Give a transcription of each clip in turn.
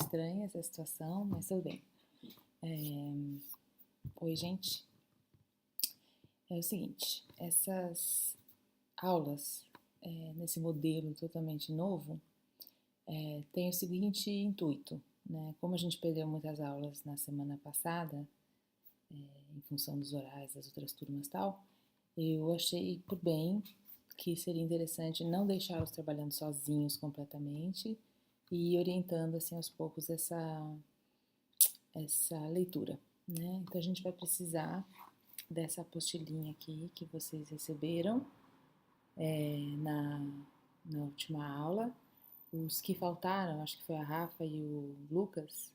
estranha essa situação, mas tudo bem. Oi, gente. É o seguinte, essas aulas nesse modelo totalmente novo tem o seguinte intuito, né? Como a gente perdeu muitas aulas na semana passada, em função dos horários das outras turmas e tal, eu achei por bem que seria interessante não deixá-los trabalhando sozinhos completamente e ir orientando assim aos poucos essa leitura, né? Então a gente vai precisar dessa apostilinha aqui que vocês receberam na última aula. Os que faltaram, acho que foi a Rafa e o Lucas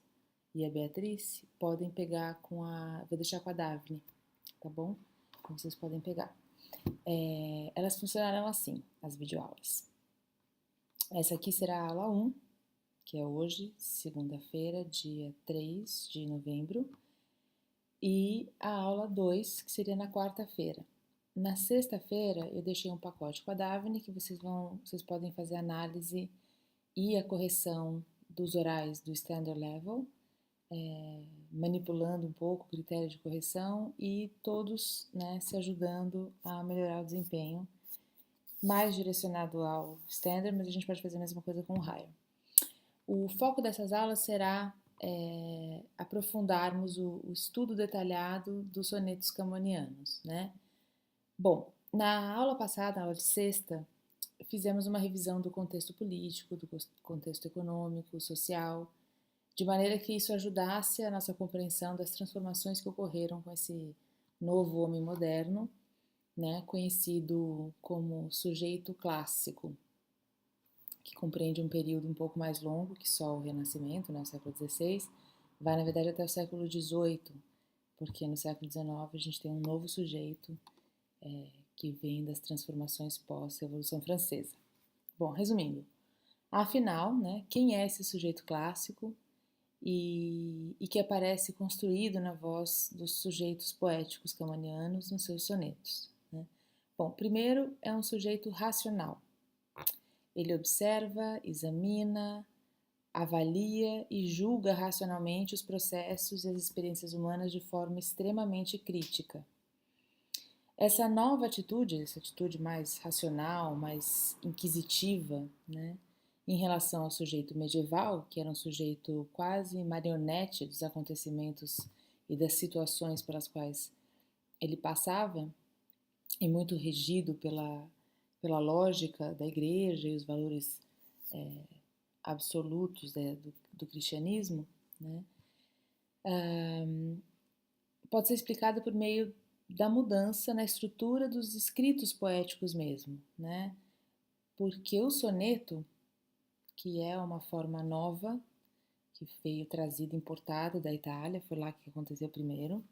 e a Beatriz, podem pegar vou deixar com a Daphne, tá bom? Então vocês podem pegar. Elas funcionarão assim, as videoaulas. Essa aqui será a aula 1, que é hoje, segunda-feira, dia 3 de novembro, e a aula 2, que seria na quarta-feira. Na sexta-feira, eu deixei um pacote com a Daphne, que vocês podem fazer a análise e a correção dos orais do Standard Level, manipulando um pouco o critério de correção e todos, né, se ajudando a melhorar o desempenho, mais direcionado ao Standard, mas a gente pode fazer a mesma coisa com o Higher. O foco dessas aulas será aprofundarmos o estudo detalhado dos sonetos camonianos, né? Bom, na aula passada, na aula de sexta, fizemos uma revisão do contexto político, do contexto econômico, social, de maneira que isso ajudasse a nossa compreensão das transformações que ocorreram com esse novo homem moderno, né, conhecido como sujeito clássico, que compreende um período um pouco mais longo que só o Renascimento, né, o século XVI, vai na verdade até o século XVIII, porque no século XIX a gente tem um novo sujeito que vem das transformações pós-Revolução Francesa. Bom, resumindo, afinal, né, quem é esse sujeito clássico e que aparece construído na voz dos sujeitos poéticos camonianos nos seus sonetos, né? Bom, primeiro é um sujeito racional. Ele observa, examina, avalia e julga racionalmente os processos e as experiências humanas de forma extremamente crítica. Essa nova atitude, essa atitude mais racional, mais inquisitiva, né, em relação ao sujeito medieval, que era um sujeito quase marionete dos acontecimentos e das situações pelas quais ele passava, e muito regido pela lógica da igreja e os valores absolutos do cristianismo, né, pode ser explicado por meio da mudança na estrutura dos escritos poéticos mesmo, né? Porque o soneto, que é uma forma nova, que veio trazida, importada da Itália, foi lá que aconteceu primeiro,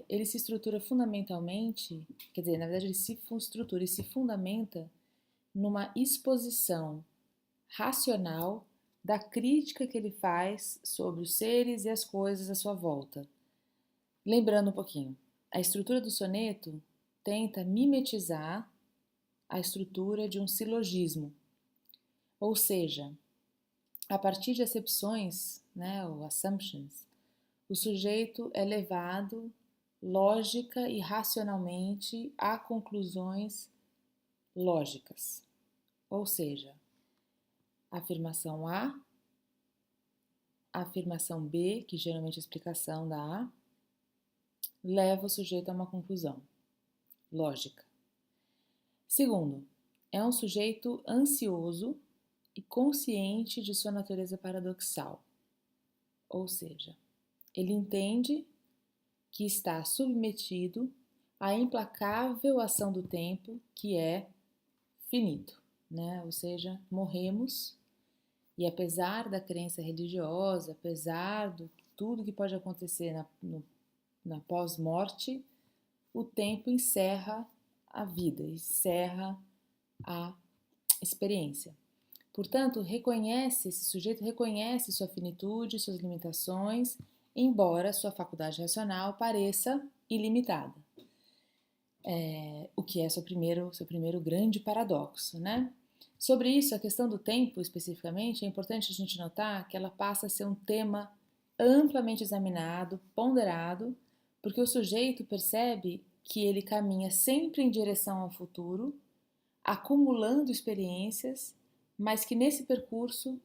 ele se estrutura fundamentalmente, quer dizer, na verdade ele se estrutura e se fundamenta numa exposição racional da crítica que ele faz sobre os seres e as coisas à sua volta. Lembrando um pouquinho, a estrutura do soneto tenta mimetizar a estrutura de um silogismo, ou seja, a partir de acepções, né, ou assumptions, o sujeito é levado lógica e racionalmente a conclusões lógicas, ou seja, afirmação A, afirmação B, que geralmente é a explicação da A, leva o sujeito a uma conclusão lógica. Segundo, é um sujeito ansioso e consciente de sua natureza paradoxal, ou seja, ele entende que está submetido à implacável ação do tempo, que é finito, né? Ou seja, morremos e apesar da crença religiosa, apesar de tudo que pode acontecer na pós-morte, o tempo encerra a vida, encerra a experiência. Portanto, esse sujeito reconhece sua finitude, suas limitações, embora sua faculdade racional pareça ilimitada. O que é seu primeiro grande paradoxo, né? Sobre isso, a questão do tempo especificamente, é importante a gente notar que ela passa a ser um tema amplamente examinado, ponderado, porque o sujeito percebe que ele caminha sempre em direção ao futuro, acumulando experiências, mas que nesse percurso,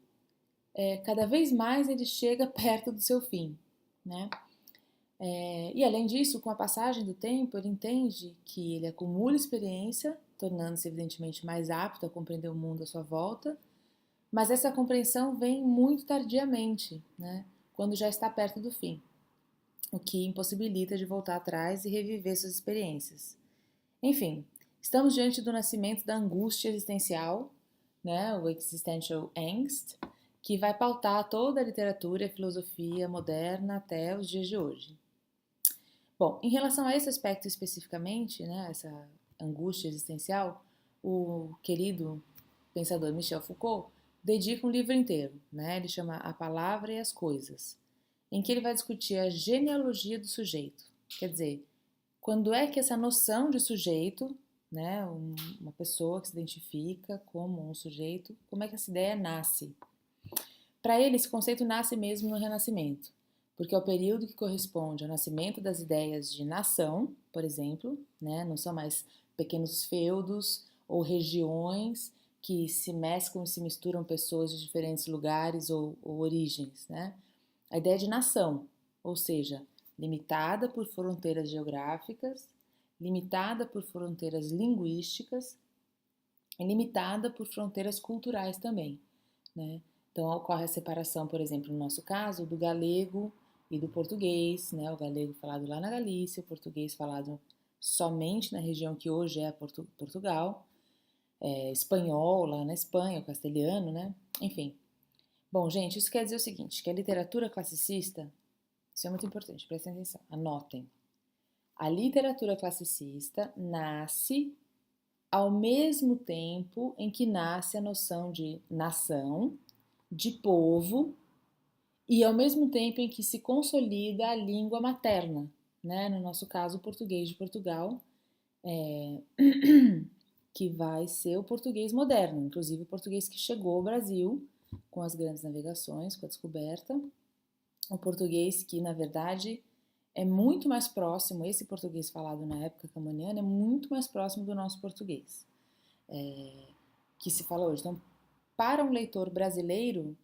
cada vez mais ele chega perto do seu fim, né? E além disso, com a passagem do tempo, ele entende que ele acumula experiência, tornando-se evidentemente mais apto a compreender o mundo à sua volta, mas essa compreensão vem muito tardiamente, né? Quando já está perto do fim, o que impossibilita de voltar atrás e reviver suas experiências. Enfim, estamos diante do nascimento da angústia existencial, né? O existential angst, que vai pautar toda a literatura e a filosofia moderna até os dias de hoje. Bom, em relação a esse aspecto especificamente, né, essa angústia existencial, o querido pensador Michel Foucault dedica um livro inteiro, né? Ele chama A Palavra e as Coisas, em que ele vai discutir a genealogia do sujeito. Quer dizer, quando é que essa noção de sujeito, né, uma pessoa que se identifica como um sujeito, como é que essa ideia nasce? Para ele, esse conceito nasce mesmo no Renascimento, porque é o período que corresponde ao nascimento das ideias de nação, por exemplo, né, não são mais pequenos feudos ou regiões que se mesclam e se misturam pessoas de diferentes lugares ou origens, né? A ideia de nação, ou seja, limitada por fronteiras geográficas, limitada por fronteiras linguísticas e limitada por fronteiras culturais também, né? Então ocorre a separação, por exemplo, no nosso caso, do galego e do português, né? O galego falado lá na Galícia, o português falado somente na região que hoje é Portugal, espanhol lá na Espanha, o castelhano, né? Enfim. Bom, gente, isso quer dizer o seguinte, que a literatura classicista, isso é muito importante, prestem atenção, anotem. A literatura classicista nasce ao mesmo tempo em que nasce a noção de nação, de povo, e ao mesmo tempo em que se consolida a língua materna, né? No nosso caso, o português de Portugal, que vai ser o português moderno, inclusive o português que chegou ao Brasil com as grandes navegações, com a descoberta, o português que, na verdade, é muito mais próximo, esse português falado na época camoniana é muito mais próximo do nosso português, que se fala hoje. Então, para um leitor brasileiro,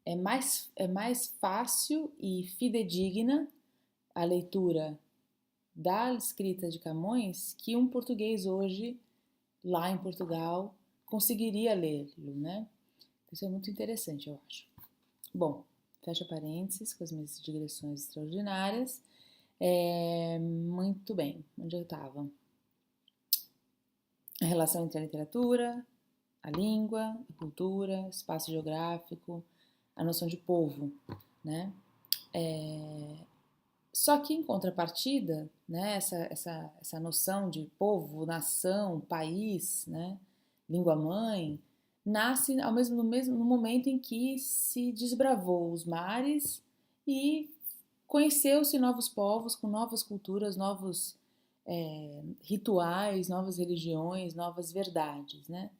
é mais fácil e fidedigna a leitura da escrita de Camões que um português hoje, lá em Portugal, conseguiria lê-lo, né? Isso é muito interessante, eu acho. Bom, fecha parênteses com as minhas digressões extraordinárias. Muito bem, onde eu estava? A relação entre a literatura, a língua, a cultura, espaço geográfico, a noção de povo, né? Só que em contrapartida, né, essa noção de povo, nação, país, né, língua mãe, nasce no momento em que se desbravou os mares e conheceu-se novos povos com novas culturas, novos rituais, novas religiões, novas verdades, né?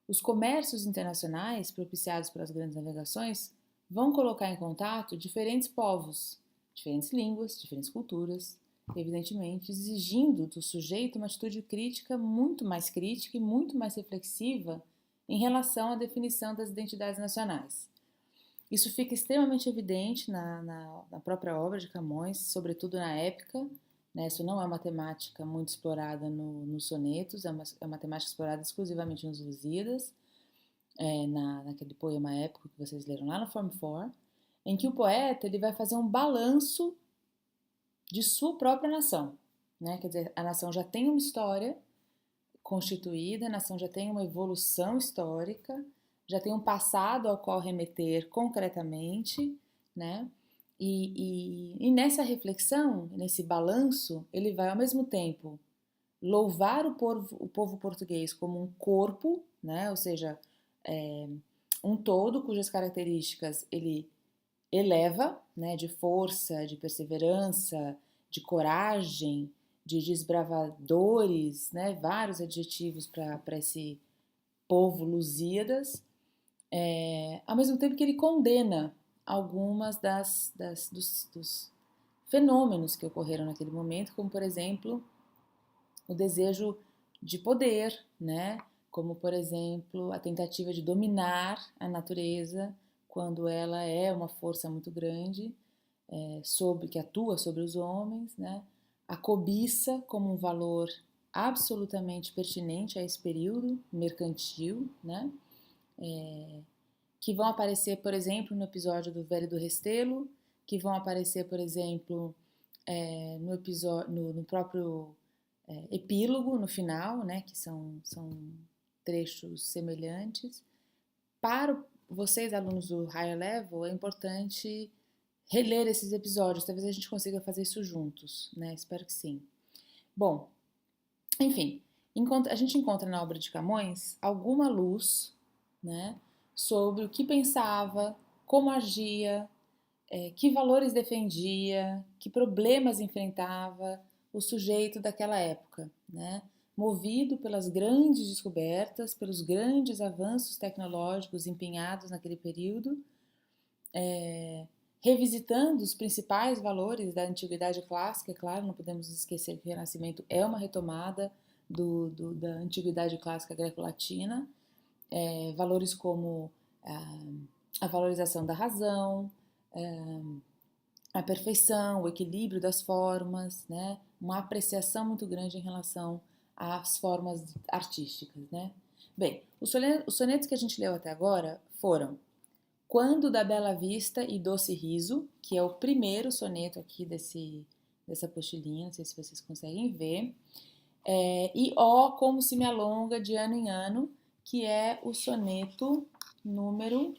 Os comércios internacionais propiciados pelas grandes navegações vão colocar em contato diferentes povos, diferentes línguas, diferentes culturas, evidentemente exigindo do sujeito uma atitude crítica e muito mais reflexiva em relação à definição das identidades nacionais. Isso fica extremamente evidente na própria obra de Camões, sobretudo na épica, né? Isso não é uma temática muito explorada nos sonetos, é uma temática explorada exclusivamente nos Lusíadas, naquele poema épico que vocês leram lá no Form 4, em que o poeta ele vai fazer um balanço de sua própria nação, né? Quer dizer, a nação já tem uma história constituída, a nação já tem uma evolução histórica, já tem um passado ao qual remeter concretamente, né? E nessa reflexão, nesse balanço, ele vai ao mesmo tempo louvar o povo português como um corpo, né? Ou seja, um todo cujas características ele eleva, né? De força, de perseverança, de coragem, de desbravadores, né? Vários adjetivos para esse povo Lusíadas, ao mesmo tempo que ele condena algumas dos fenômenos que ocorreram naquele momento, como, por exemplo, o desejo de poder, né? Como, por exemplo, a tentativa de dominar a natureza quando ela é uma força muito grande, que atua sobre os homens, né? A cobiça como um valor absolutamente pertinente a esse período mercantil, né? Que vão aparecer, por exemplo, no episódio do Velho do Restelo, que vão aparecer, por exemplo, no próprio epílogo, no final, né, que são trechos semelhantes. Para vocês, alunos do Higher Level, é importante reler esses episódios, talvez a gente consiga fazer isso juntos, né, espero que sim. Bom, enfim, a gente encontra na obra de Camões alguma luz, né, sobre o que pensava, como agia, que valores defendia, que problemas enfrentava o sujeito daquela época, né? Movido pelas grandes descobertas, pelos grandes avanços tecnológicos empenhados naquele período, revisitando os principais valores da antiguidade clássica. É claro, não podemos esquecer que o Renascimento é uma retomada da antiguidade clássica greco-latina, valores como a valorização da razão, a perfeição, o equilíbrio das formas, né? Uma apreciação muito grande em relação às formas artísticas, né? Bem, os sonetos que a gente leu até agora foram Quando da Bela Vista e Doce Riso, que é o primeiro soneto aqui dessa apostilinha, não sei se vocês conseguem ver, e Ó Como Se Me Alonga de Ano em Ano, que é o soneto número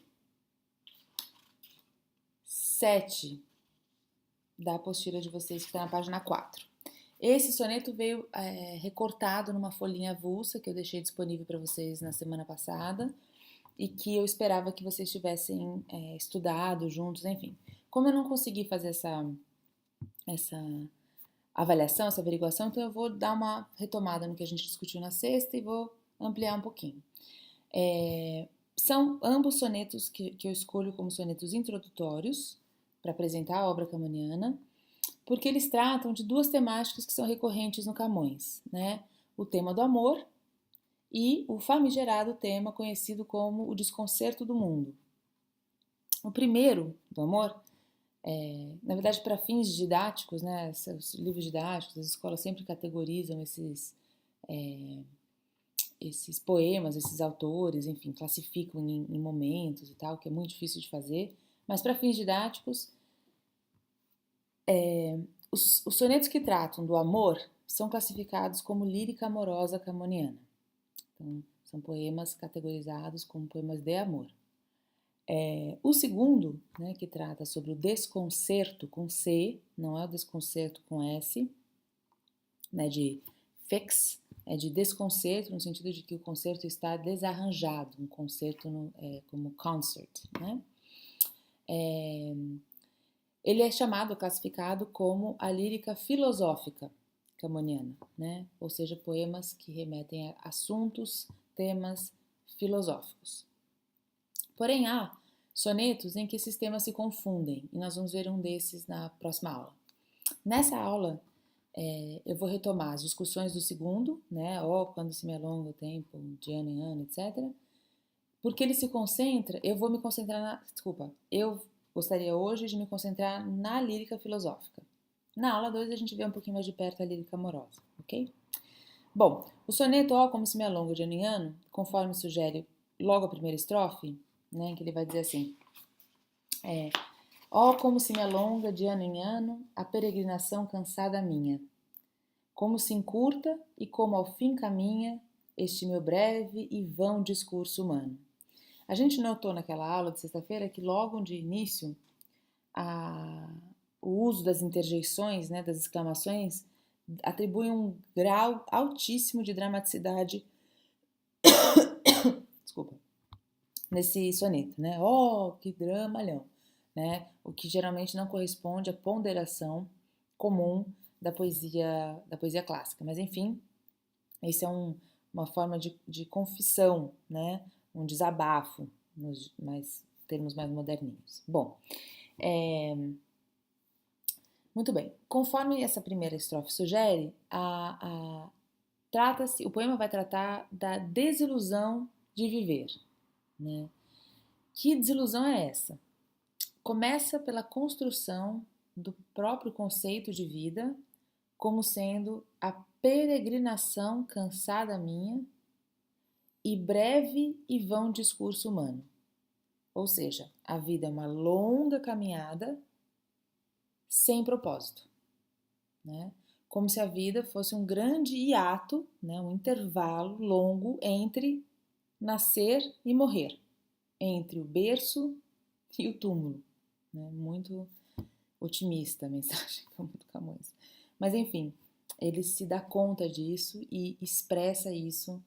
7 da apostila de vocês, que está na página 4. Esse soneto veio recortado numa folhinha avulsa que eu deixei disponível para vocês na semana passada e que eu esperava que vocês tivessem estudado juntos, enfim. Como eu não consegui fazer essa avaliação, essa averiguação, então eu vou dar uma retomada no que a gente discutiu na sexta e vou ampliar um pouquinho. São ambos sonetos que eu escolho como sonetos introdutórios para apresentar a obra camoniana, porque eles tratam de duas temáticas que são recorrentes no Camões, né? O tema do amor e o famigerado tema conhecido como o desconcerto do mundo. O primeiro, do amor, na verdade, para fins didáticos, né? Os livros didáticos, as escolas sempre categorizam esses poemas, esses autores, enfim, classificam em momentos e tal, que é muito difícil de fazer, mas para fins didáticos, os sonetos que tratam do amor são classificados como lírica amorosa camoniana. Então, são poemas categorizados como poemas de amor. O segundo, né, que trata sobre o desconcerto com C, não é o desconcerto com S, né, de fix, é de desconcerto, no sentido de que o concerto está desarranjado, um concerto como concert, né? Ele é classificado como a lírica filosófica camoniana, né? Ou seja, poemas que remetem a assuntos, temas filosóficos. Porém, há sonetos em que esses temas se confundem, e nós vamos ver um desses na próxima aula. Nessa aula, eu vou retomar as discussões do segundo, né? Quando se me alonga o tempo, de ano em ano, etc. Porque ele se concentra, eu gostaria hoje de me concentrar na lírica filosófica. Na aula 2 a gente vê um pouquinho mais de perto a lírica amorosa, ok? Bom, o soneto Ó Como Se Me Alonga de Ano em Ano, conforme sugere logo a primeira estrofe, né, que ele vai dizer assim, Ó como se me alonga de ano em ano a peregrinação cansada minha, como se encurta e como ao fim caminha este meu breve e vão discurso humano. A gente notou naquela aula de sexta-feira que logo de início o uso das interjeições, né, das exclamações, atribui um grau altíssimo de dramaticidade nesse soneto, né? Que dramalhão, né? O que geralmente não corresponde à ponderação comum da poesia clássica. Mas enfim, esse é um uma forma de confissão, né? Um desabafo, nos termos mais moderninhos. Bom, muito bem. Conforme essa primeira estrofe sugere, o poema vai tratar da desilusão de viver, né? Que desilusão é essa? Começa pela construção do próprio conceito de vida como sendo a peregrinação cansada minha e breve e vão discurso humano. Ou seja, a vida é uma longa caminhada sem propósito, né? Como se a vida fosse um grande hiato, né? Um intervalo longo entre nascer e morrer, entre o berço e o túmulo, né? Muito otimista a mensagem, muito Camões. Mas enfim, ele se dá conta disso e expressa isso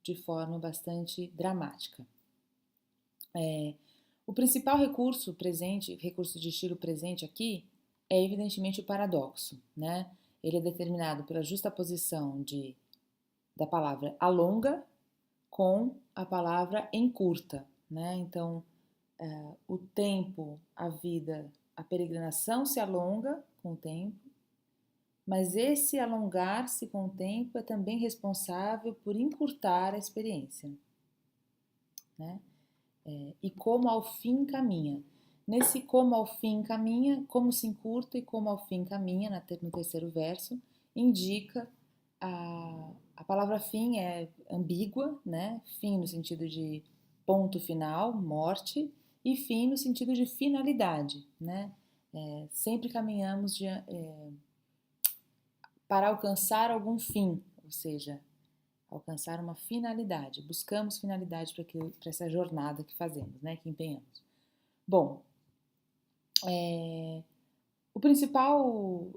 de forma bastante dramática. O principal recurso de estilo presente aqui, é evidentemente o paradoxo, né? Ele é determinado pela justaposição da palavra alonga com a palavra encurta, né? Então, o tempo, a vida, a peregrinação se alonga com o tempo, mas esse alongar-se com o tempo é também responsável por encurtar a experiência, né? E como ao fim caminha. Nesse como ao fim caminha, como se encurta e como ao fim caminha, no terceiro verso, indica a palavra fim é ambígua, né? Fim no sentido de ponto final, morte, e fim no sentido de finalidade, né? Sempre caminhamos para alcançar algum fim, ou seja, alcançar uma finalidade. Buscamos finalidade para essa jornada que fazemos, né? Que empenhamos. Bom, o principal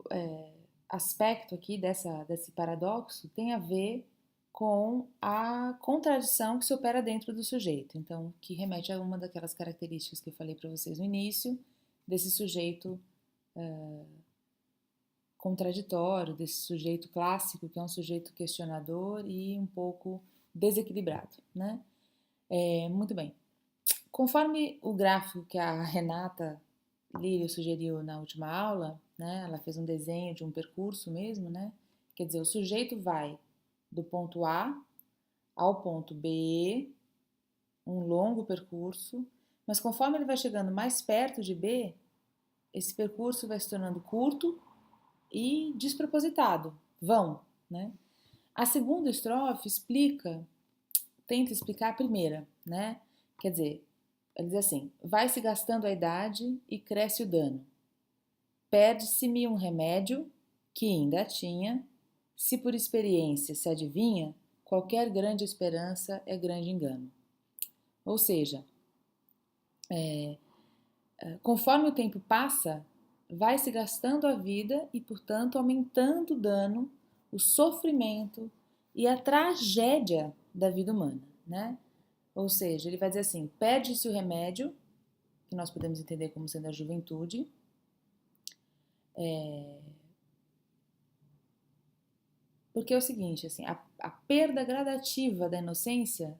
aspecto aqui desse paradoxo tem a ver com a contradição que se opera dentro do sujeito. Então, que remete a uma daquelas características que eu falei para vocês no início, desse sujeito contraditório, desse sujeito clássico, que é um sujeito questionador e um pouco desequilibrado, né? Muito bem. Conforme o gráfico que a Renata Lírio sugeriu na última aula, né? Ela fez um desenho de um percurso mesmo, né? Quer dizer, o sujeito vai do ponto A ao ponto B, um longo percurso, mas conforme ele vai chegando mais perto de B, esse percurso vai se tornando curto e despropositado, vão, né? A segunda estrofe tenta explicar a primeira, né? Quer dizer, ele diz assim: vai se gastando a idade e cresce o dano. Perde-se-me um remédio que ainda tinha, se por experiência se adivinha, qualquer grande esperança é grande engano. Ou seja, conforme o tempo passa, vai se gastando a vida e, portanto, aumentando o dano, o sofrimento e a tragédia da vida humana, né? Ou seja, ele vai dizer assim: perde-se o remédio, que nós podemos entender como sendo a juventude, porque é o seguinte, assim, a perda gradativa da inocência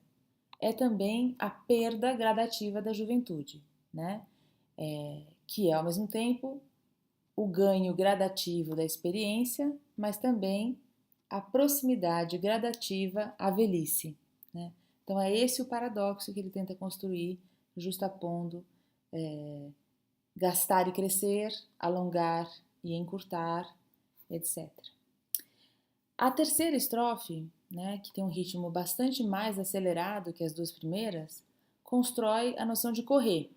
é também a perda gradativa da juventude, né? Que é, ao mesmo tempo, o ganho gradativo da experiência, mas também a proximidade gradativa à velhice, né? Então é esse o paradoxo que ele tenta construir, justapondo gastar e crescer, alongar e encurtar, etc. A terceira estrofe, né, que tem um ritmo bastante mais acelerado que as duas primeiras, constrói a noção de correr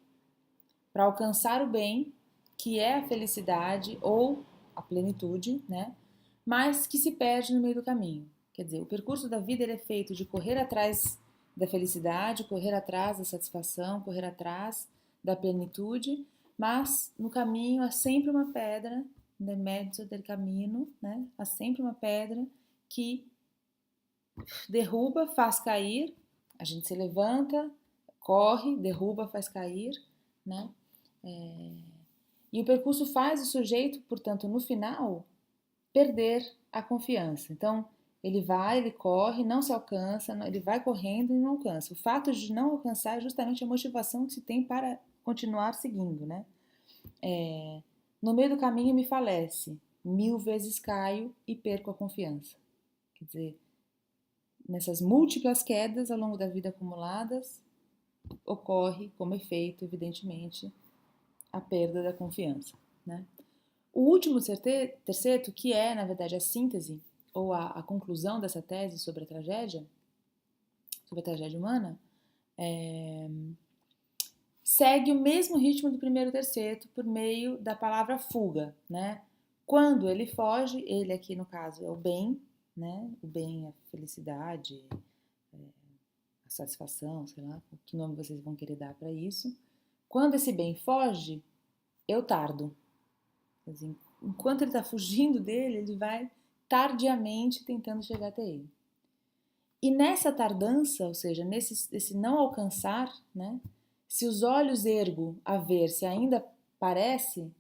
para alcançar o bem, que é a felicidade ou a plenitude, né, mas que se perde no meio do caminho. Quer dizer, o percurso da vida ele é feito de correr atrás da felicidade, correr atrás da satisfação, correr atrás da plenitude, mas no caminho há sempre uma pedra, no mezzo del cammino, né? Há sempre uma pedra que derruba, faz cair, a gente se levanta, corre, derruba, faz cair, né? E o percurso faz o sujeito, portanto, no final, perder a confiança. Então, Ele vai, ele corre, não se alcança, ele vai correndo e não alcança. O fato de não alcançar é justamente a motivação que se tem para continuar seguindo, né? No meio do caminho me falece, 1000 vezes caio e perco a confiança. Quer dizer, nessas múltiplas quedas ao longo da vida acumuladas, ocorre como efeito, evidentemente, a perda da confiança, né? O último terceto, que é, na verdade, a síntese ou a conclusão dessa tese sobre a tragédia humana, segue o mesmo ritmo do primeiro terceto por meio da palavra fuga, né? Quando ele foge, ele aqui no caso é o bem, né? O bem, a felicidade, a satisfação, sei lá, que nome vocês vão querer dar para isso. Quando esse bem foge, eu tardo. Quer dizer, enquanto ele está fugindo dele, ele vai tardiamente tentando chegar até ele. E nessa tardança, ou seja, nesse não alcançar, né? Se os olhos ergo a ver se ainda parece,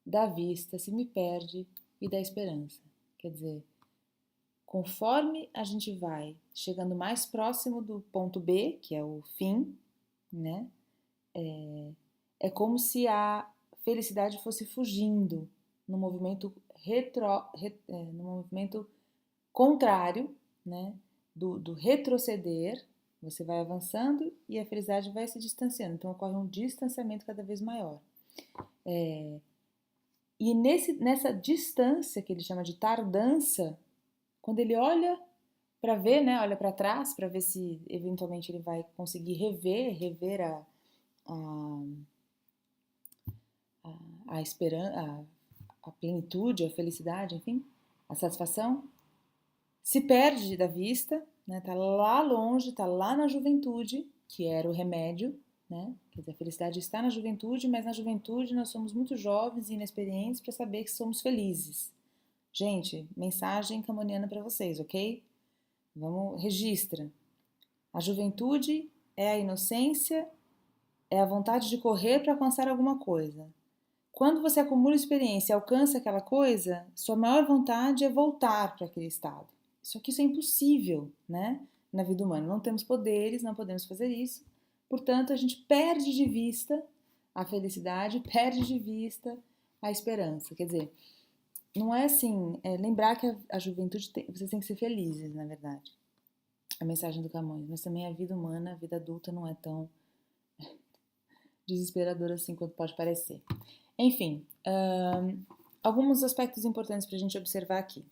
da vista se me perde e da esperança. Quer dizer, conforme a gente vai chegando mais próximo do ponto B, que é o fim, né? É como se a felicidade fosse fugindo no movimento no movimento contrário, né? Do retroceder, você vai avançando e a felicidade vai se distanciando. Então ocorre um distanciamento cada vez maior. E nessa distância que ele chama de tardança, quando ele olha para ver, né, olha para trás para ver se eventualmente ele vai conseguir rever a esperança, a plenitude, a felicidade, enfim, a satisfação, se perde da vista, né, tá lá longe, tá lá na juventude, que era o remédio, né? Quer dizer, a felicidade está na juventude, mas na juventude nós somos muito jovens e inexperientes para saber que somos felizes. Gente, mensagem camoniana para vocês, ok? Vamos, registra. A juventude é a inocência, é a vontade de correr para alcançar alguma coisa. Quando você acumula experiência e alcança aquela coisa, sua maior vontade é voltar para aquele estado. Só que isso é impossível, né? Na vida humana. Não temos poderes, não podemos fazer isso. Portanto, a gente perde de vista a felicidade, perde de vista a esperança. Quer dizer, não é assim, lembrar que a juventude, vocês têm que ser felizes, na verdade. A mensagem do Camões. Mas também a vida humana, a vida adulta não é tão desesperadora assim quanto pode parecer. Enfim, alguns aspectos importantes para a gente observar aqui.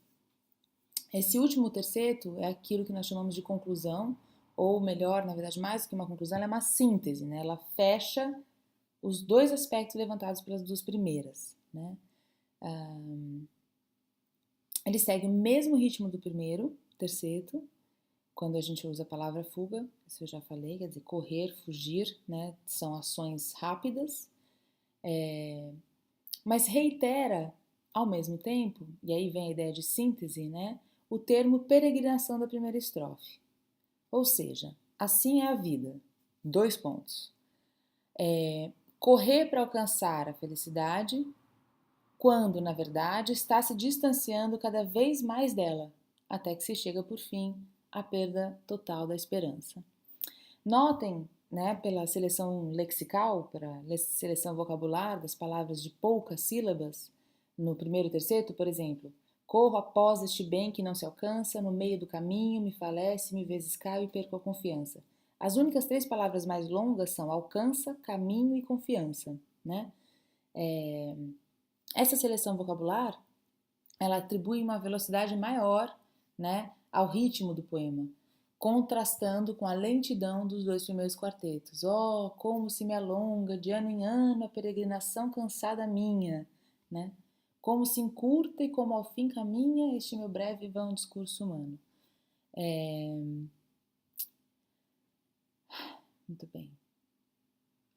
Esse último terceto é aquilo que nós chamamos de conclusão, ou melhor, na verdade, mais do que uma conclusão, ela é uma síntese, né? Ela fecha os dois aspectos levantados pelas duas primeiras, né? Ele segue o mesmo ritmo do primeiro terceto, quando a gente usa a palavra fuga, isso eu já falei, quer dizer, correr, fugir, né? São ações rápidas, mas reitera ao mesmo tempo, e aí vem a ideia de síntese, né? O termo peregrinação da primeira estrofe. Ou seja, assim é a vida. 2 pontos. Correr para alcançar a felicidade, quando, na verdade, está se distanciando cada vez mais dela, até que se chega, por fim, à perda total da esperança. Notem, né, pela seleção lexical, pela seleção vocabular das palavras de poucas sílabas, no primeiro terceto, por exemplo, corro após este bem que não se alcança, no meio do caminho, me falece, 1000 vezes caio e perco a confiança. As únicas 3 palavras mais longas são alcança, caminho e confiança, né? Essa seleção vocabular, ela atribui uma velocidade maior, né, ao ritmo do poema, contrastando com a lentidão dos 2 primeiros quartetos. Oh, como se me alonga de ano em ano a peregrinação cansada minha, né? Como se encurta e como ao fim caminha este meu breve e vão discurso humano. Muito bem.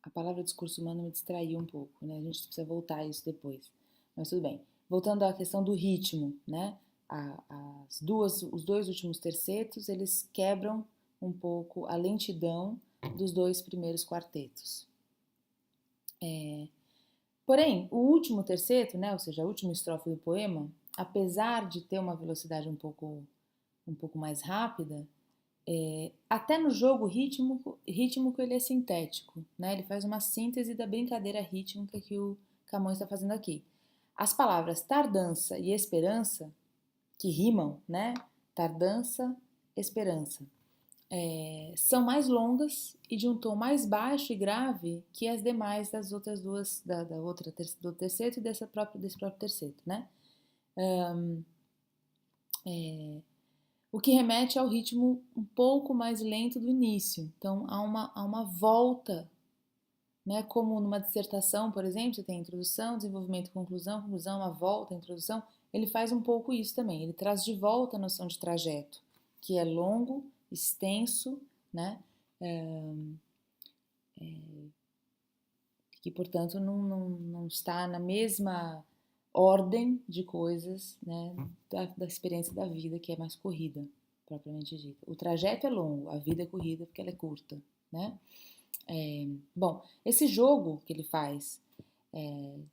A palavra discurso humano me distraiu um pouco, né? A gente precisa voltar a isso depois. Mas tudo bem. Voltando à questão do ritmo, né? Os 2 últimos tercetos, eles quebram um pouco a lentidão dos 2 primeiros quartetos. Porém, o último terceto, né? Ou seja, a última estrofe do poema, apesar de ter uma velocidade um pouco um pouco mais rápida, até no jogo rítmico ele é sintético, né? Ele faz uma síntese da brincadeira rítmica que o Camões está fazendo aqui. As palavras tardança e esperança, que rimam, né? Tardança, esperança, são mais longas e de um tom mais baixo e grave que as demais das outras duas, do terceto e desse próprio terceto, né? O que remete ao ritmo um pouco mais lento do início. Então, há uma volta, né? Como numa dissertação, por exemplo, você tem introdução, desenvolvimento, conclusão, conclusão, uma volta, introdução. Ele faz um pouco isso também. Ele traz de volta a noção de trajeto, que é longo, extenso, né? Que, portanto, não está na mesma ordem de coisas, né, da experiência da vida, que é mais corrida, propriamente dita. O trajeto é longo, a vida é corrida porque ela é curta, né? Bom, esse jogo que ele faz,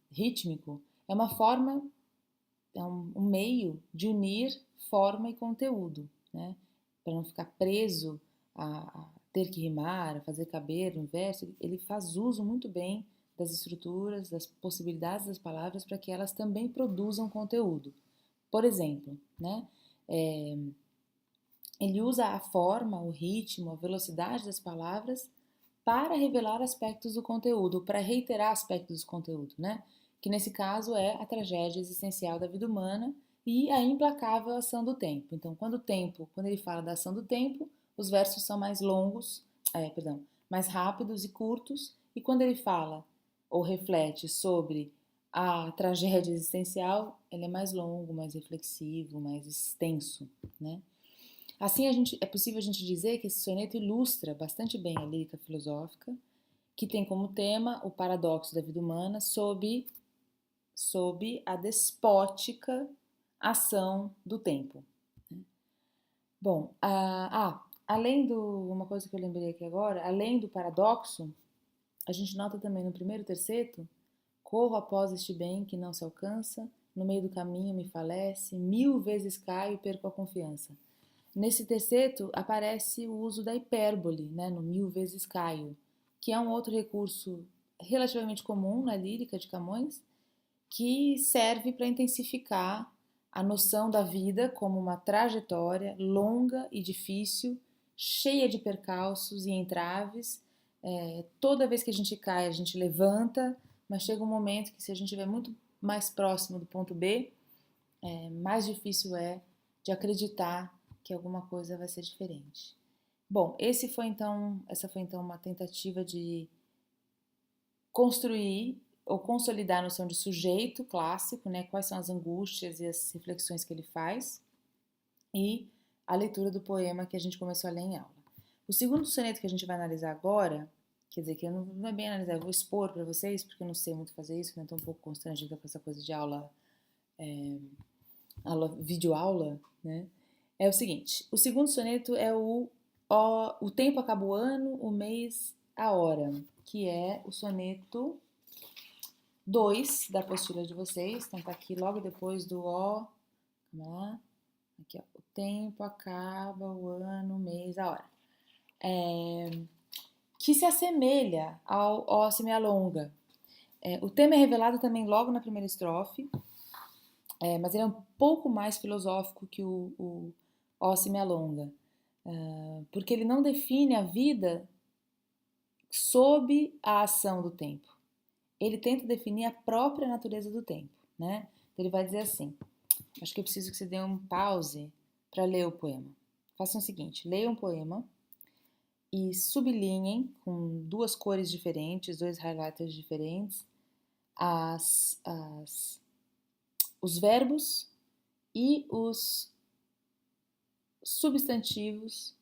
rítmico, é uma forma, é um meio de unir forma e conteúdo, né? Para não ficar preso a ter que rimar, a fazer caber no verso, ele faz uso muito bem das estruturas, das possibilidades das palavras para que elas também produzam conteúdo. Por exemplo, né? Ele usa a forma, o ritmo, a velocidade das palavras para revelar aspectos do conteúdo, para reiterar aspectos do conteúdo, né? Que nesse caso é a tragédia existencial da vida humana e a implacável ação do tempo. Então, quando ele fala da ação do tempo, os versos são mais longos, mais rápidos e curtos, e quando ele fala ou reflete sobre a tragédia existencial, ele é mais longo, mais reflexivo, mais extenso, né? Assim, é possível a gente dizer que esse soneto ilustra bastante bem a lírica filosófica, que tem como tema o paradoxo da vida humana sob a despótica ação do tempo. Bom, uma coisa que eu lembrei aqui agora, além do paradoxo, a gente nota também no primeiro terceto: corro após este bem que não se alcança, no meio do caminho me falece, 1000 vezes caio e perco a confiança. Nesse terceto aparece o uso da hipérbole, né, no 1000 vezes caio, que é um outro recurso relativamente comum na lírica de Camões, que serve para intensificar a noção da vida como uma trajetória longa e difícil, cheia de percalços e entraves. Toda vez que a gente cai, a gente levanta, mas chega um momento que, se a gente estiver muito mais próximo do ponto B, mais difícil é de acreditar que alguma coisa vai ser diferente. Bom, essa foi então uma tentativa de construir ou consolidar a noção de sujeito clássico, né? Quais são as angústias e as reflexões que ele faz, e a leitura do poema que a gente começou a ler em aula. O segundo soneto que a gente vai analisar agora, quer dizer, que não é bem analisar, eu vou expor para vocês, porque eu não sei muito fazer isso, né? Estou um pouco constrangida com essa coisa de videoaula, né? É o seguinte: o segundo soneto é o tempo acaba o ano, o mês, a hora, que é o soneto 2 da apostila de vocês. Então tá aqui logo depois do ó. Vamos lá. Aqui, ó. O tempo acaba o ano, o mês, a hora. Que se assemelha ao ó se me alonga. O tema é revelado também logo na primeira estrofe, mas ele é um pouco mais filosófico que o ó se me alonga, porque ele não define a vida sob a ação do tempo. Ele tenta definir a própria natureza do tempo, né? Então ele vai dizer assim: acho que eu preciso que você dê um pause para ler o poema. Façam o seguinte: leiam um poema e sublinhem com 2 cores diferentes, 2 highlighters diferentes, os verbos e os substantivos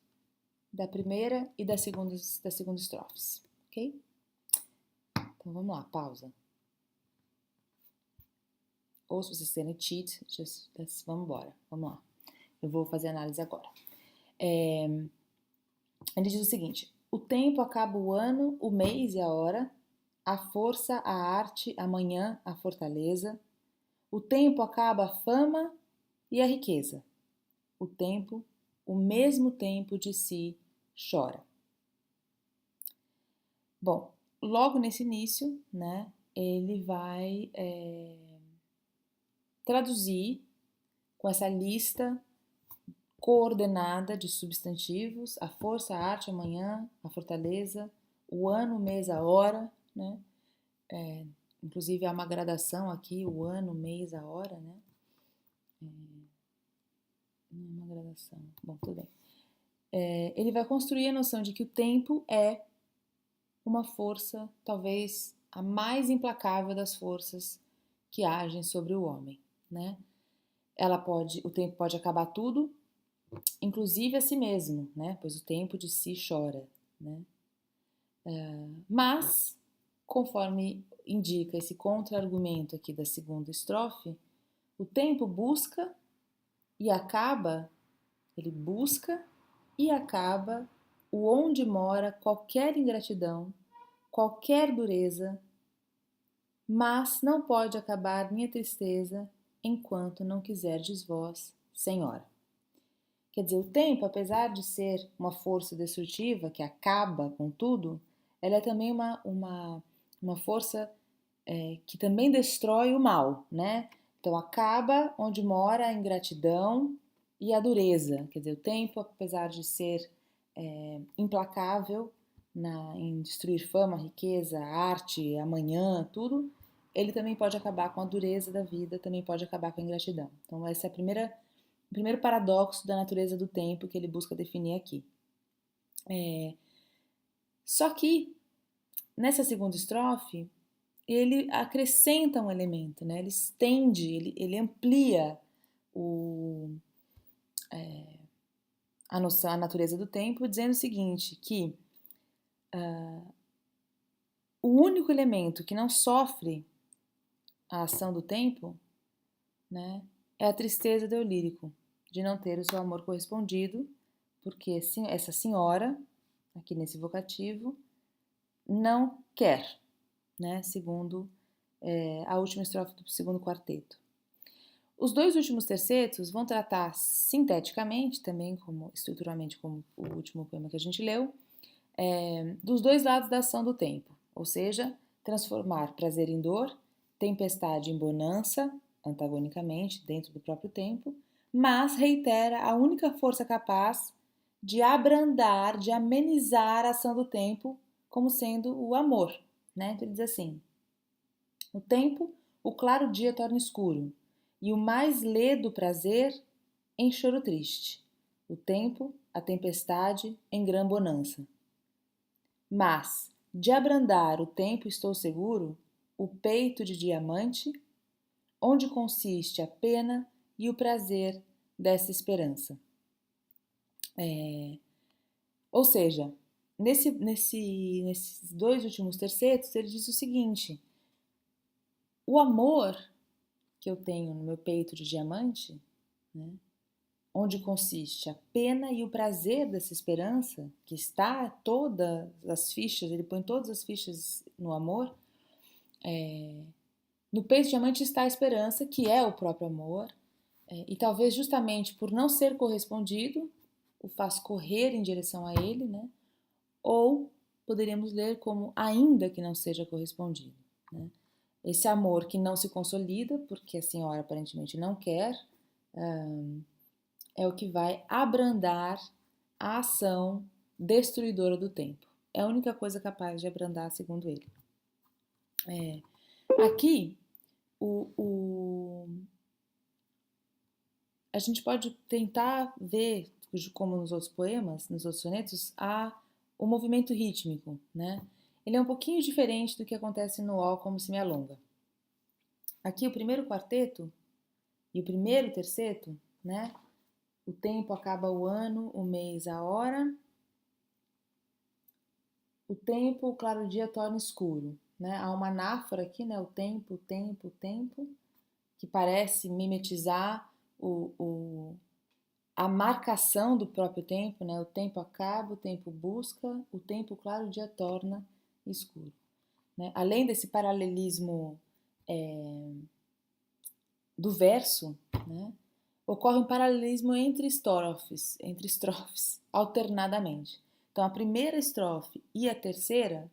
da primeira e da segunda estrofes, ok? Então vamos lá, pausa. Ou se vocês querem cheat, vamos embora. Vamos lá. Eu vou fazer a análise agora. Ele diz o seguinte: o tempo acaba o ano, o mês e a hora, a força, a arte, a manhã, a fortaleza. O tempo acaba a fama e a riqueza. O tempo o mesmo tempo de si chora. Bom, logo nesse início, né, ele vai traduzir com essa lista coordenada de substantivos, a força, a arte, amanhã, a fortaleza, o ano, o mês, a hora, né? Inclusive há uma gradação aqui, o ano, o mês, a hora, né? Não é uma gradação. Bom, tudo bem. Ele vai construir a noção de que o tempo é uma força, talvez a mais implacável das forças que agem sobre o homem, né? O tempo pode acabar tudo, inclusive a si mesmo, né? Pois o tempo de si chora, né? Mas, conforme indica esse contra-argumento aqui da segunda estrofe, o tempo busca e acaba, ele busca e acaba o onde mora qualquer ingratidão, qualquer dureza, mas não pode acabar minha tristeza enquanto não quiserdes vós, Senhora. Quer dizer, o tempo, apesar de ser uma força destrutiva que acaba com tudo, ela é também uma força que também destrói o mal, né? Então, acaba onde mora a ingratidão e a dureza. Quer dizer, o tempo, apesar de ser implacável em destruir fama, riqueza, arte, amanhã, tudo, ele também pode acabar com a dureza da vida, também pode acabar com a ingratidão. Então, essa é o primeiro paradoxo da natureza do tempo que ele busca definir aqui. Só que, nessa segunda estrofe, ele acrescenta um elemento, né? Ele estende, ele amplia a noção, a natureza do tempo, dizendo o seguinte, que o único elemento que não sofre a ação do tempo, né, é a tristeza do eu lírico, de não ter o seu amor correspondido, porque essa senhora, aqui nesse vocativo, não quer, né, segundo a última estrofe do segundo quarteto. Os dois últimos tercetos vão tratar sinteticamente, também estruturalmente como o último poema que a gente leu, dos dois lados da ação do tempo, ou seja, transformar prazer em dor, tempestade em bonança, antagonicamente, dentro do próprio tempo, mas reitera a única força capaz de abrandar, de amenizar a ação do tempo, como sendo o amor, né? Então ele diz assim: o tempo, o claro dia torna escuro, e o mais ledo prazer em choro triste. O tempo, a tempestade em grã bonança. Mas, de abrandar o tempo estou seguro, o peito de diamante, onde consiste a pena e o prazer dessa esperança. Ou seja, nesses dois últimos tercetos, ele diz o seguinte: o amor que eu tenho no meu peito de diamante, né, onde consiste a pena e o prazer dessa esperança, que está todas as fichas, ele põe todas as fichas no amor, no peito de diamante está a esperança, que é o próprio amor, e talvez justamente por não ser correspondido, o faz correr em direção a ele, né? Ou poderíamos ler como ainda que não seja correspondido, né? Esse amor que não se consolida, porque a senhora aparentemente não quer, é o que vai abrandar a ação destruidora do tempo. É a única coisa capaz de abrandar, segundo ele. Aqui, a gente pode tentar ver, como nos outros poemas, nos outros sonetos, o movimento rítmico, né? Ele é um pouquinho diferente do que acontece no Ó Como Se Me Alonga. Aqui, o primeiro quarteto e o primeiro terceto, né? O tempo acaba o ano, o mês, a hora. O tempo, o claro dia torna escuro, né? Há uma anáfora aqui, né? O tempo, que parece mimetizar a marcação do próprio tempo, né? O tempo acaba, o tempo busca, o tempo, claro, o dia torna escuro. Né? Além desse paralelismo do verso, né? ocorre um paralelismo entre estrofes, alternadamente. Então, a primeira estrofe e a terceira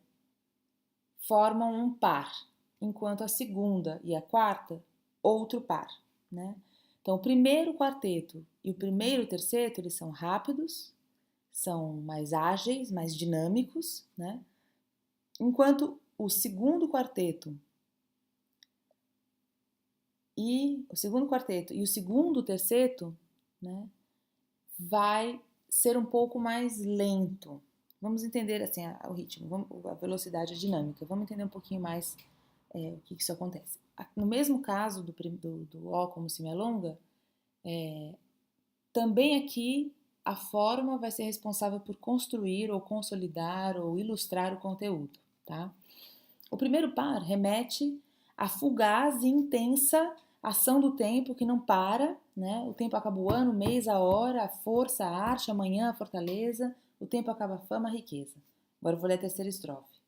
formam um par, enquanto a segunda e a quarta, outro par, né? Então, o primeiro quarteto e o primeiro terceto, eles são rápidos, são mais ágeis, mais dinâmicos, né? Enquanto o segundo quarteto e o segundo terceto, né, vai ser um pouco mais lento. Vamos entender assim o ritmo, a velocidade, a dinâmica. Vamos entender um pouquinho mais o que isso acontece. No mesmo caso do O como semialonga, também aqui a forma vai ser responsável por construir ou consolidar ou ilustrar o conteúdo, tá? O primeiro par remete à fugaz e intensa ação do tempo que não para, né? O tempo acaba o ano, o mês, a hora, a força, a arte, amanhã, a fortaleza. O tempo acaba a fama, a riqueza. Agora eu vou ler a terceira estrofe.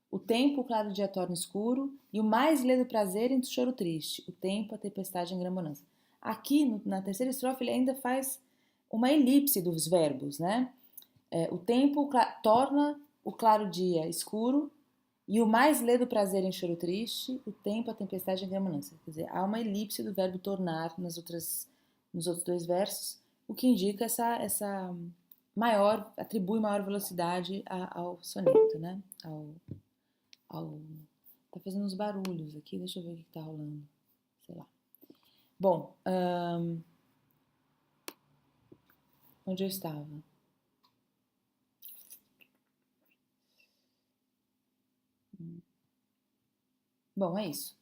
O tempo, o claro dia torna escuro, e o mais ledo prazer entre o choro triste. O tempo, a tempestade em grande bonança. Aqui, na terceira estrofe, ele ainda faz uma elipse dos verbos, né? O tempo torna o claro dia escuro, e o mais ledo prazer em choro triste, o tempo, a tempestade em grande bonança. Quer dizer, há uma elipse do verbo tornar nos outros dois versos, o que indica essa atribui maior velocidade ao soneto, né? Tá fazendo uns barulhos aqui, deixa eu ver o que tá rolando, sei lá. Bom, onde eu estava? Bom, é isso.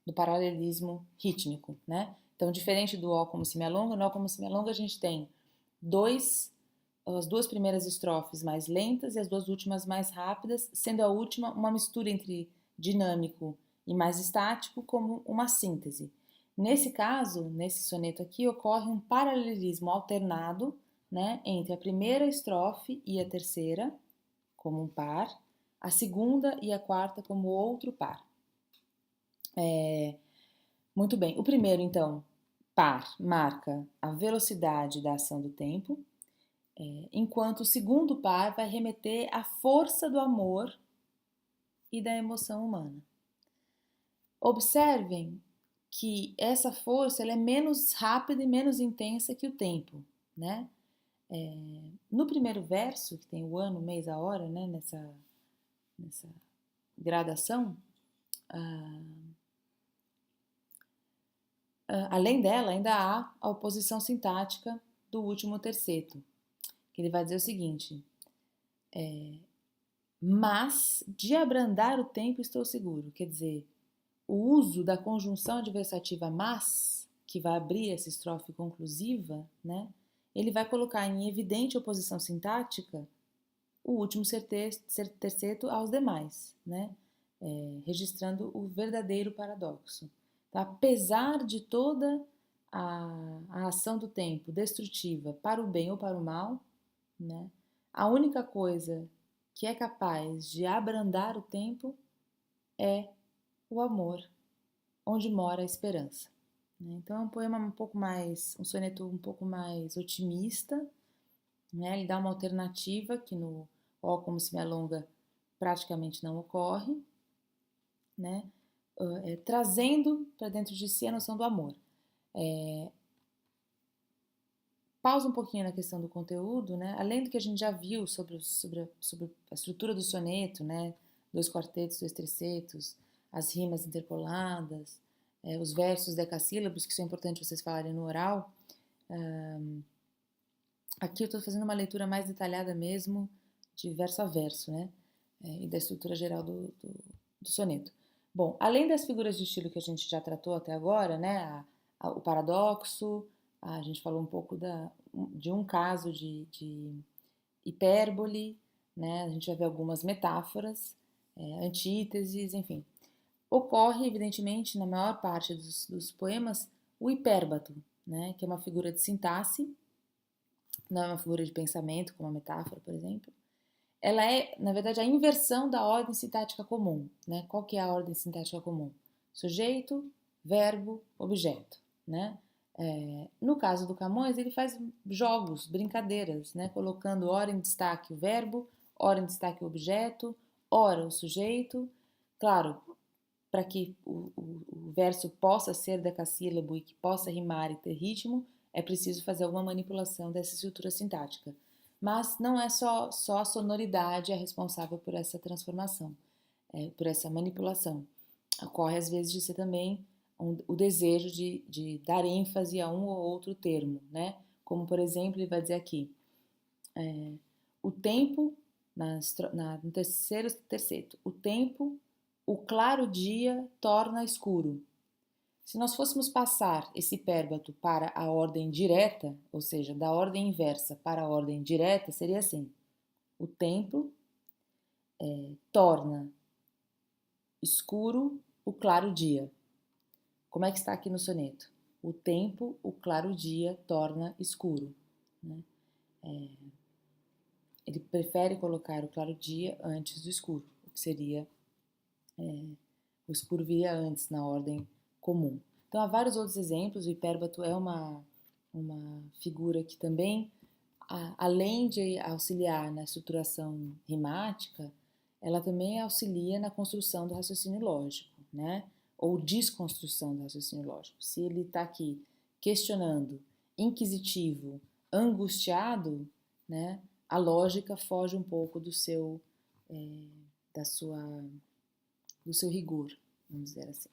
Do paralelismo rítmico, né? Então, diferente do O como semialonga, no O como semialonga a gente tem as duas primeiras estrofes mais lentas e as duas últimas mais rápidas, sendo a última uma mistura entre dinâmico e mais estático, como uma síntese. Nesse caso, nesse soneto aqui, ocorre um paralelismo alternado, né, entre a primeira estrofe e a terceira, como um par, a segunda e a quarta como outro par. Muito bem. O primeiro, então, par, marca a velocidade da ação do tempo, enquanto o segundo par vai remeter à força do amor e da emoção humana. Observem que essa força ela é menos rápida e menos intensa que o tempo, né? No primeiro verso, que tem o ano, o mês, a hora, né? Nessa gradação, além dela, ainda há a oposição sintática do último terceto, que ele vai dizer o seguinte: mas de abrandar o tempo estou seguro. Quer dizer, o uso da conjunção adversativa mas, que vai abrir essa estrofe conclusiva, né, ele vai colocar em evidente oposição sintática o último terceto aos demais, né, registrando o verdadeiro paradoxo. Então, apesar de toda a ação do tempo destrutiva para o bem ou para o mal, né, a única coisa que é capaz de abrandar o tempo é o amor, onde mora a esperança. Então é um poema um soneto um pouco mais otimista, né? Ele dá uma alternativa que no O como semialonga praticamente não ocorre, né? Trazendo para dentro de si a noção do amor. Pausa um pouquinho na questão do conteúdo, né? Além do que a gente já viu sobre a estrutura do soneto, né? 2 quartetos, 2 tercetos, as rimas interpoladas, os versos decassílabos, que são importantes vocês falarem no oral. Aqui eu estou fazendo uma leitura mais detalhada mesmo, de verso a verso, né? E da estrutura geral do soneto. Bom, além das figuras de estilo que a gente já tratou até agora, né? O paradoxo, a gente falou um pouco de um caso de hipérbole, né? A gente vai ver algumas metáforas, antíteses, enfim. Ocorre, evidentemente, na maior parte dos poemas, o hipérbato, né? Que é uma figura de sintaxe, não é uma figura de pensamento, como a metáfora, por exemplo. Ela é, na verdade, a inversão da ordem sintática comum, né? Qual que é a ordem sintática comum? Sujeito, verbo, objeto, né? No caso do Camões, ele faz jogos, brincadeiras, né? Colocando ora em destaque o verbo, ora em destaque o objeto, ora o sujeito. Claro, para que o verso possa ser decassílabo e que possa rimar e ter ritmo, é preciso fazer alguma manipulação dessa estrutura sintática. Mas não é só a sonoridade é responsável por essa transformação, por essa manipulação. Ocorre às vezes de ser também o desejo de dar ênfase a um ou outro termo, né? Como, por exemplo, ele vai dizer aqui, o tempo, no terceiro, o tempo, o claro dia torna escuro. Se nós fôssemos passar esse hipérbato para a ordem direta, ou seja, da ordem inversa para a ordem direta, seria assim: o tempo torna escuro o claro dia. Como é que está aqui no soneto? O tempo, o claro dia torna escuro. Né? Ele prefere colocar o claro dia antes do escuro, o que seria o escuro viria antes na ordem comum. Então há vários outros exemplos. O hipérbato é uma figura que também, além de auxiliar na estruturação rimática, ela também auxilia na construção do raciocínio lógico, né? Ou desconstrução do raciocínio lógico. Se ele está aqui questionando, inquisitivo, angustiado, né? A lógica foge um pouco do seu rigor, vamos dizer assim.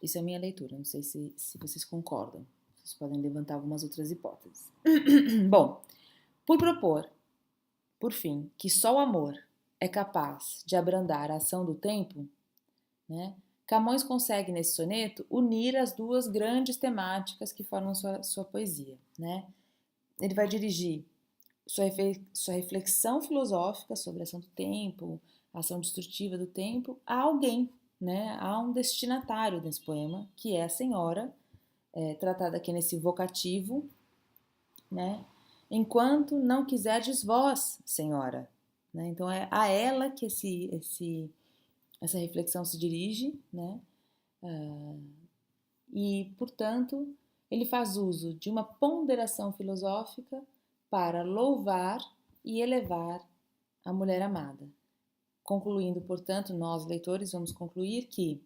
Isso é a minha leitura, não sei se vocês concordam. Vocês podem levantar algumas outras hipóteses. Bom, por propor, por fim, que só o amor é capaz de abrandar a ação do tempo, né, Camões consegue, nesse soneto, unir as duas grandes temáticas que formam sua poesia. Né? Ele vai dirigir sua reflexão filosófica sobre a ação do tempo, a ação destrutiva do tempo, a alguém, né? A um destinatário desse poema, que é a senhora, tratada aqui nesse vocativo, né? Enquanto não quiserdes vós, senhora. Né? Então é a ela que essa reflexão se dirige, né? E, portanto, ele faz uso de uma ponderação filosófica para louvar e elevar a mulher amada. Concluindo, portanto, nós, leitores, vamos concluir que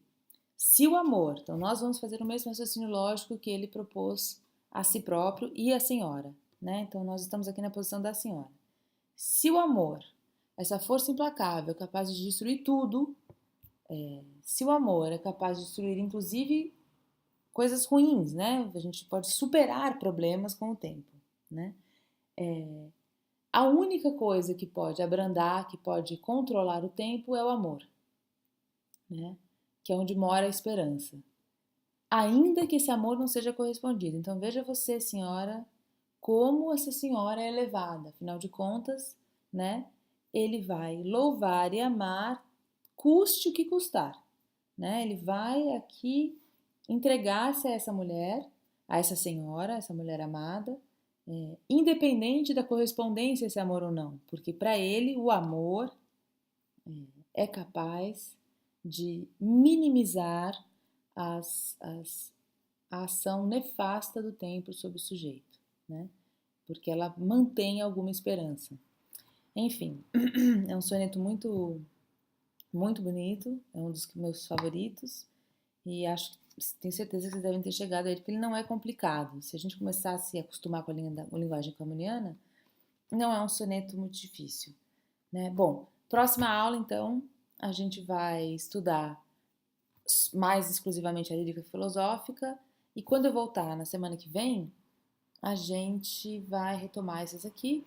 se o amor, então nós vamos fazer o mesmo raciocínio lógico que ele propôs a si próprio e à senhora, né? Então nós estamos aqui na posição da senhora. Se o amor, essa força implacável, capaz de destruir tudo, se o amor é capaz de destruir, inclusive, coisas ruins, né? A gente pode superar problemas com o tempo, né? A única coisa que pode abrandar, que pode controlar o tempo é o amor, né? Que é onde mora a esperança. Ainda que esse amor não seja correspondido. Então veja você, senhora, como essa senhora é elevada. Afinal de contas, né? Ele vai louvar e amar, custe o que custar, né? Ele vai aqui entregar-se a essa mulher, a essa senhora, essa mulher amada, independente da correspondência esse amor ou não, porque para ele o amor é capaz de minimizar a ação nefasta do tempo sobre o sujeito, né? Porque ela mantém alguma esperança. Enfim, é um soneto muito, muito bonito, é um dos meus favoritos e tenho certeza que vocês devem ter chegado a ele, porque ele não é complicado. Se a gente começar a se acostumar com a linguagem camoniana, não é um soneto muito difícil, né? Bom, próxima aula, então, a gente vai estudar mais exclusivamente a lírica filosófica e quando eu voltar na semana que vem, a gente vai retomar esses aqui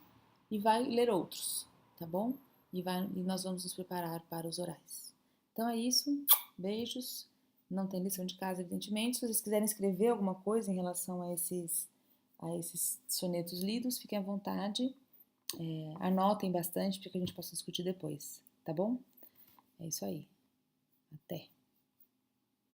e vai ler outros, tá bom? E nós vamos nos preparar para os orais. Então é isso, beijos. Não tem lição de casa, evidentemente. Se vocês quiserem escrever alguma coisa em relação a esses sonetos lidos, fiquem à vontade. Anotem bastante para que a gente possa discutir depois, tá bom? É isso aí. Até!